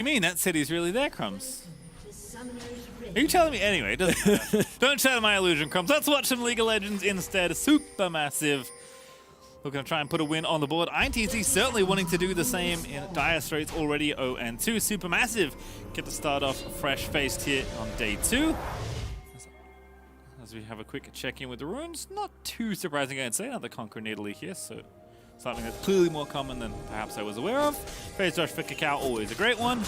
You mean that city's really there, Crumbs? Are you telling me? Anyway, it doesn't matter. Don't shatter my illusion, Crumbs. Let's watch some League of Legends instead. Super massive. We're going to try and put a win on the board. INTZ certainly wanting to do the same in Dire Straits already 0-2. Supermassive get to start off fresh-faced here on day 2. As we have a quick check-in with the runes. Not too surprising, I'd say. Another Conquer in Italy here, so something that's clearly more common than perhaps I was aware of. Phase Rush for Cacao, always a great one.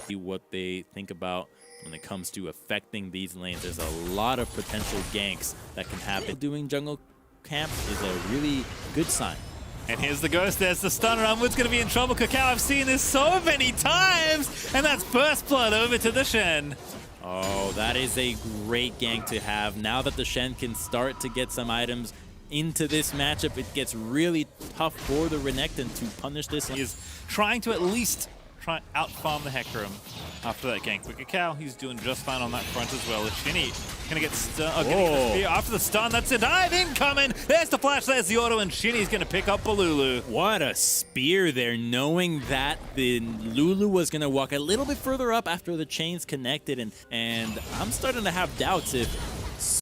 What they think about when it comes to affecting these lanes. There's a lot of potential ganks that can happen. Doing jungle camp is a really good sign. And here's the Ghost, there's the stunner. Unwood's going to be in trouble. Cacao, I've seen this so many times! And that's First Blood over to the Shen. Oh, that is a great gank to have. Now that the Shen can start to get some items into this matchup, it gets really tough for the Renekton to punish this. He is trying to at least try and out-farm the Hecarim after that gank. With Cacao, he's doing just fine on that front as well. Shinny gonna get stunned. Oh, the after the stun, that's a dive incoming. There's the flash, there's the auto, and Shinny's gonna pick up Balulu. What a spear there, knowing that the Lulu was gonna walk a little bit further up after the chains connected, and I'm starting to have doubts if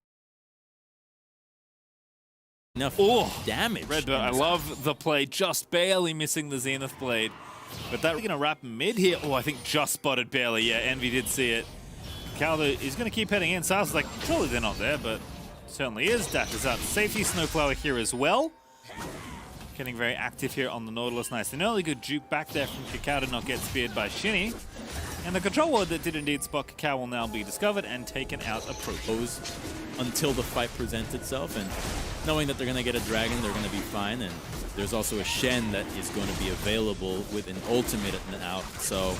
enough damage. Redbird, I love the play, just barely missing the Zenith Blade. But that's going to wrap mid here. Oh, I think just spotted barely. Yeah, Envy did see it. Caldo is going to keep heading in. Sal's like, surely they're not there, but certainly is. Dash is out. Safety Snowflower here as well. Getting very active here on the Nautilus. Nice. An early good juke back there from Cacao to not get speared by Shinny. And the control ward that did indeed spot Cacao will now be discovered and taken out approach. Until the fight presents itself, and knowing that they're going to get a dragon, they're going to be fine. And there's also a Shen that is going to be available with an ultimate now. So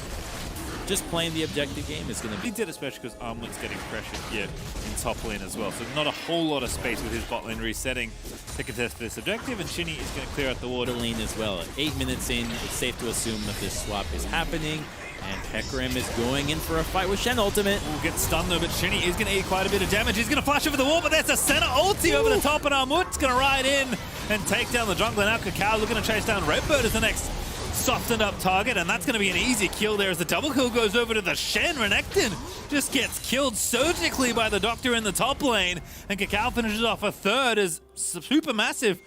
just playing the objective game is going to be... He did, especially because Armwood's getting pressured here in top lane as well. So not a whole lot of space with his bot lane resetting to contest this objective. And Shinny is going to clear out the water lane as well. At 8 minutes in, it's safe to assume that this swap is happening. And Hecarim is going in for a fight with Shen ultimate. Will get stunned though, but Shinny is going to eat quite a bit of damage. He's going to flash over the wall, but there's a center ulti over the top, and Armwood's going to ride in and take down the jungler. Now Cacao looking to chase down Redbird as the next softened up target, and that's going to be an easy kill there as the double kill goes over to the Shen. Renekton just gets killed surgically by the Doctor in the top lane, and Cacao finishes off a third as Supermassive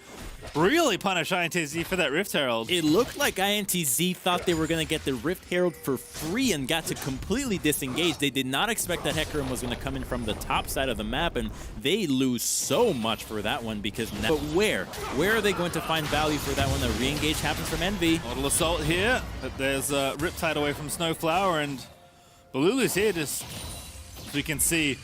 really punish INTZ for that Rift Herald. It looked like INTZ thought they were going to get the Rift Herald for free and got to completely disengage. They did not expect that Hecarim was going to come in from the top side of the map, and they lose so much for that one because now... But where? Where are they going to find value for that one? The re-engage happens from Envy. Model Assault here, but there's Riptide away from Snowflower, and Balulu's here just so we can see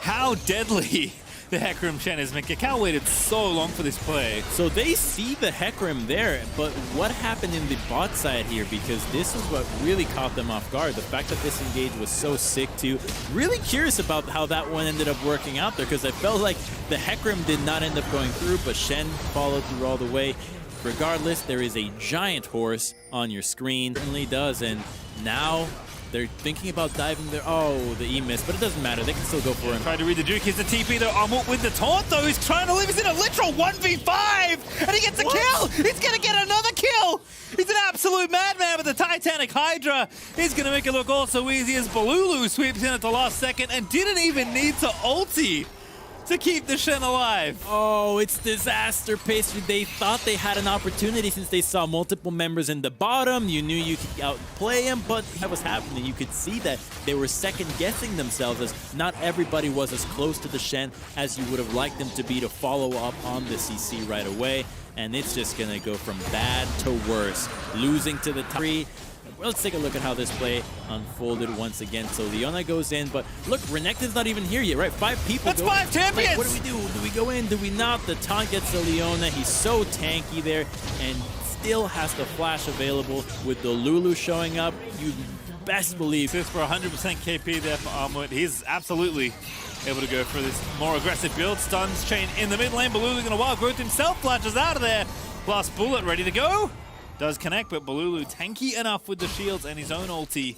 how deadly the Hecarim Shen is. Cacao waited so long for this play. So they see the Hecarim there, but what happened in the bot side here? Because this is what really caught them off guard. The fact that this engage was so sick too. Really curious about how that one ended up working out there, because I felt like the Hecarim did not end up going through, but Shen followed through all the way. Regardless, there is a giant horse on your screen. It certainly does, and now they're thinking about diving there. Oh, the E missed, but it doesn't matter. They can still go for him. Tried to read the Duke. Here's the TP though. Armwood with the taunt though. He's trying to leave. He's in a literal 1v5, and he gets a kill. He's gonna get another kill. He's an absolute madman, but the Titanic Hydra is gonna make it look all so easy as Balulu sweeps in at the last second and didn't even need to ulti to keep the Shen alive. Oh, it's disaster pastry. They thought they had an opportunity since they saw multiple members in the bottom. You knew you could outplay him, but that was happening. You could see that they were second-guessing themselves, as not everybody was as close to the Shen as you would have liked them to be to follow up on the CC right away. And it's just going to go from bad to worse. Losing to the top 3. Let's take a look at how this play unfolded once again. So Leona goes in, but look, Renekton's not even here yet, right? 5 people. That's 5 champions! Like, what do we do? Do we go in? Do we not? The taunt gets to Leona. He's so tanky there and still has the flash available with the Lulu showing up. You best believe. This for 100% KP there for Armwood. He's absolutely able to go for this more aggressive build. Stuns chain in the mid lane. Balulu gonna wild growth himself. Flashes out of there. Last bullet ready to go. Does connect, but Balulu tanky enough with the shields and his own ulti.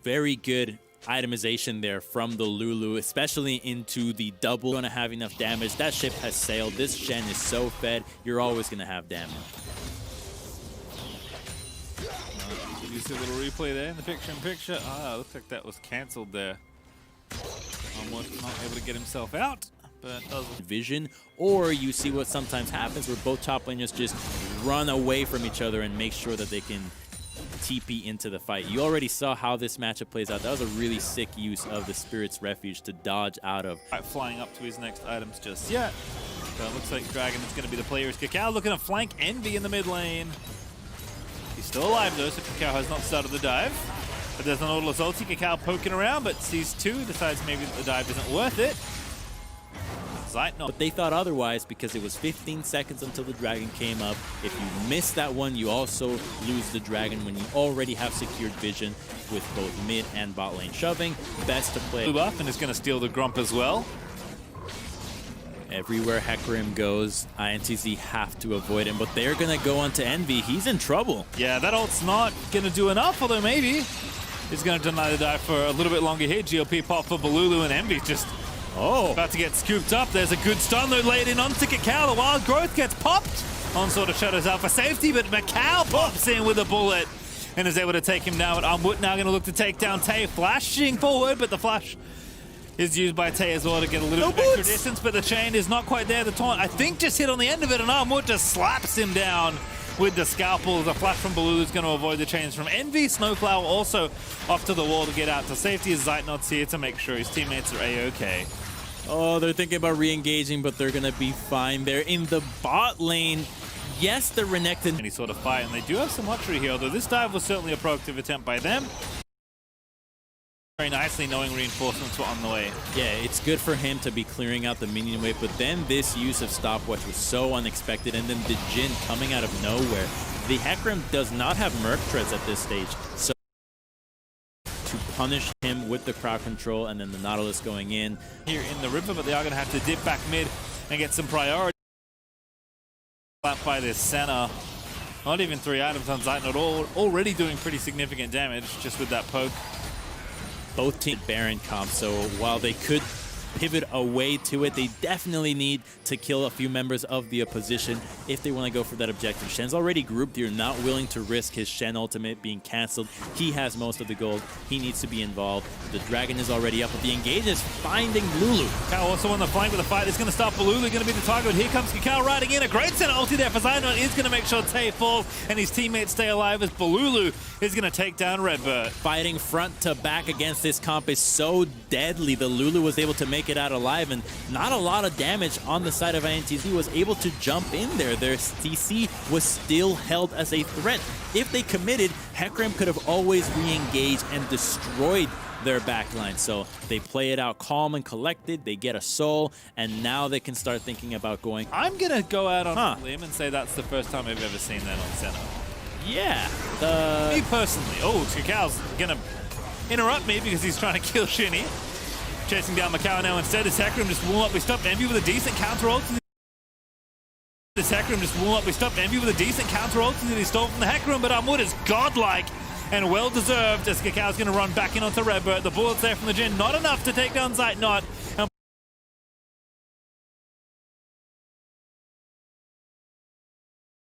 Very good itemization there from the Lulu, especially into the double. Going to have enough damage. That ship has sailed. This Shen is so fed. You're always going to have damage. See a little replay there in the picture-in-picture. Ah, looks like that was cancelled there. Almost not able to get himself out, but doesn't. Vision, or you see what sometimes happens where both top laners just run away from each other and make sure that they can TP into the fight. You already saw how this matchup plays out. That was a really sick use of the Spirit's Refuge to dodge out of. Right, flying up to his next items just yet. So it looks like Dragon is going to be the player. Is Kakao looking to flank Envy in the mid lane. He's still alive though, so Kakao has not started the dive. But there's an Nautilus ulti. Kakao poking around, but sees two, decides maybe the dive isn't worth it. But they thought otherwise because it was 15 seconds until the Dragon came up. If you miss that one, you also lose the Dragon when you already have secured vision with both mid and bot lane shoving. Best to play. Blue buff and is going to steal the Grump as well. Everywhere Hecarim goes, INTZ have to avoid him, but they're going to go on to Envy. He's in trouble. Yeah, that ult's not going to do enough, although maybe he's going to deny the dive for a little bit longer here. GLP pop for Balulu, and Envy just about to get scooped up. There's a good stun though laid in onto Kakao. The wild growth gets popped. Onslaught of Shadows out for safety, but Macau pops in with a bullet and is able to take him down. But Armwood now going to look to take down Tay, flashing forward, but the flash is used by Tay as well to get a little bit extra distance, but the chain is not quite there. The taunt, I think, just hit on the end of it, and Armwood just slaps him down with the scalpel. The flash from Balulu is going to avoid the chains from Envy. Snowflower also off to the wall to get out to safety as Zeitnot's here to make sure his teammates are A-okay. Oh, they're thinking about re-engaging, but they're going to be fine. They're in the bot lane. Yes, the Renekton. Any sort of fight, and they do have some luxury here, although this dive was certainly a proactive attempt by them. Very nicely, knowing reinforcements were on the way. Yeah, it's good for him to be clearing out the minion wave, but then this use of stopwatch was so unexpected, and then the Jhin coming out of nowhere. The Hecarim does not have Merc Treads at this stage, so to punish him with the crowd control, and then the Nautilus going in. Here in the river, but they are going to have to dip back mid and get some priority. Slapped by this Senna. Not even 3 items on Zeitnot, already doing pretty significant damage just with that poke. Both team Baron comp, so while they could pivot away to it, they definitely need to kill a few members of the opposition if they want to go for that objective. Shen's already grouped here, not willing to risk his Shen ultimate being cancelled. He has most of the gold. He needs to be involved. The Dragon is already up, but the engage is finding Lulu. Kakao also on the flank with the fight. It's going to stop Balulu, going to be the target. Here comes Kakao riding in. A great center ulti there for Zeitnot. Is going to make sure Tay falls and his teammates stay alive as Balulu is going to take down Redbird. Fighting front to back against this comp is so deadly. The Lulu was able to make it out alive, and not a lot of damage on the side of INTZ. Was able to jump in there. Their CC was still held as a threat. If they committed, Hecarim could have always re-engaged and destroyed their backline. So they play it out calm and collected. They get a soul, and now they can start thinking about going. I'm going to go out on a limb and say that's the first time I've ever seen that on Senna. Yeah. Me personally. Oh, Kakao's going to interrupt me because he's trying to kill Shinny. Chasing down Macau now instead. This Hecarim just will not be stopped. Envy with a decent counter ult. This Hecarim just will not be stopped. Envy with a decent counter ult that he stole from the Hecarim, but Armwood is godlike and well deserved as Kakao's going to run back in onto Redbird. The bullets there from the Jhin, not enough to take down Zeitnot.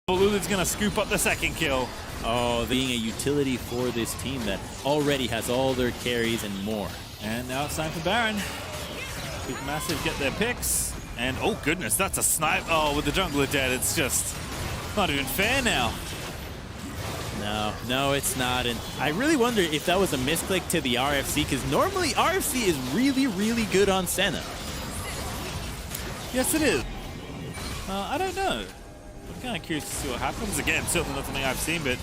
Balulu's going to scoop up the second kill. Oh, being a utility for this team that already has all their carries and more. And now it's time for Baron. Supermassive get their picks. And oh goodness, that's a snipe. Oh, with the jungler dead, it's just not even fair now. No, it's not. And I really wonder if that was a misclick to the RFC, because normally RFC is really, really good on Senna. Yes, it is. I don't know. I'm kind of curious to see what happens. Again, certainly not something I've seen, but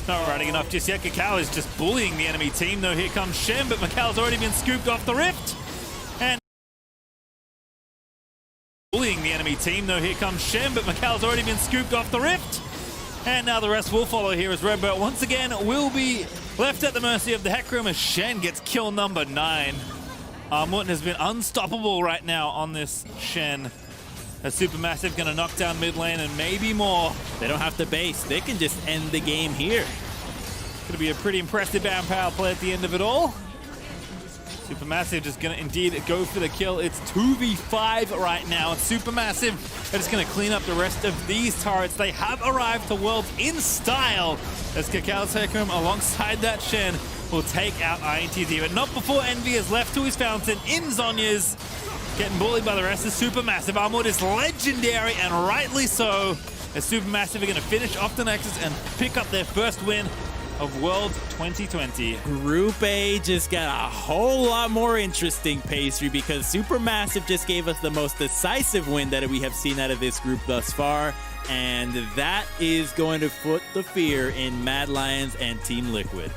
not riding enough just yet. Kakao is just bullying the enemy team, though. Here comes Shen, but Macau's already been scooped off the rift. And bullying the enemy team, though. Here comes Shen, but Macau's already been scooped off the rift. And now the rest will follow here as Redbird once again will be left at the mercy of the Hecarim as Shen gets kill number 9. Morton has been unstoppable right now on this Shen. A Supermassive going to knock down mid lane and maybe more. They don't have to base. They can just end the game here. Going to be a pretty impressive Baron power play at the end of it all. Supermassive just gonna indeed go for the kill. It's 2v5 right now. And Supermassive are just gonna clean up the rest of these turrets. They have arrived to Worlds in style as Kakao Tekum alongside that Shen will take out INTZ, but not before Envy has left to his fountain in Zhonya's. Getting bullied by the rest of Supermassive. Armwood is legendary, and rightly so, as Supermassive are gonna finish off the Nexus and pick up their first win of World 2020. Group A just got a whole lot more interesting, Pastry, because Supermassive just gave us the most decisive win that we have seen out of this group thus far, and that is going to put the fear in Mad Lions and Team Liquid.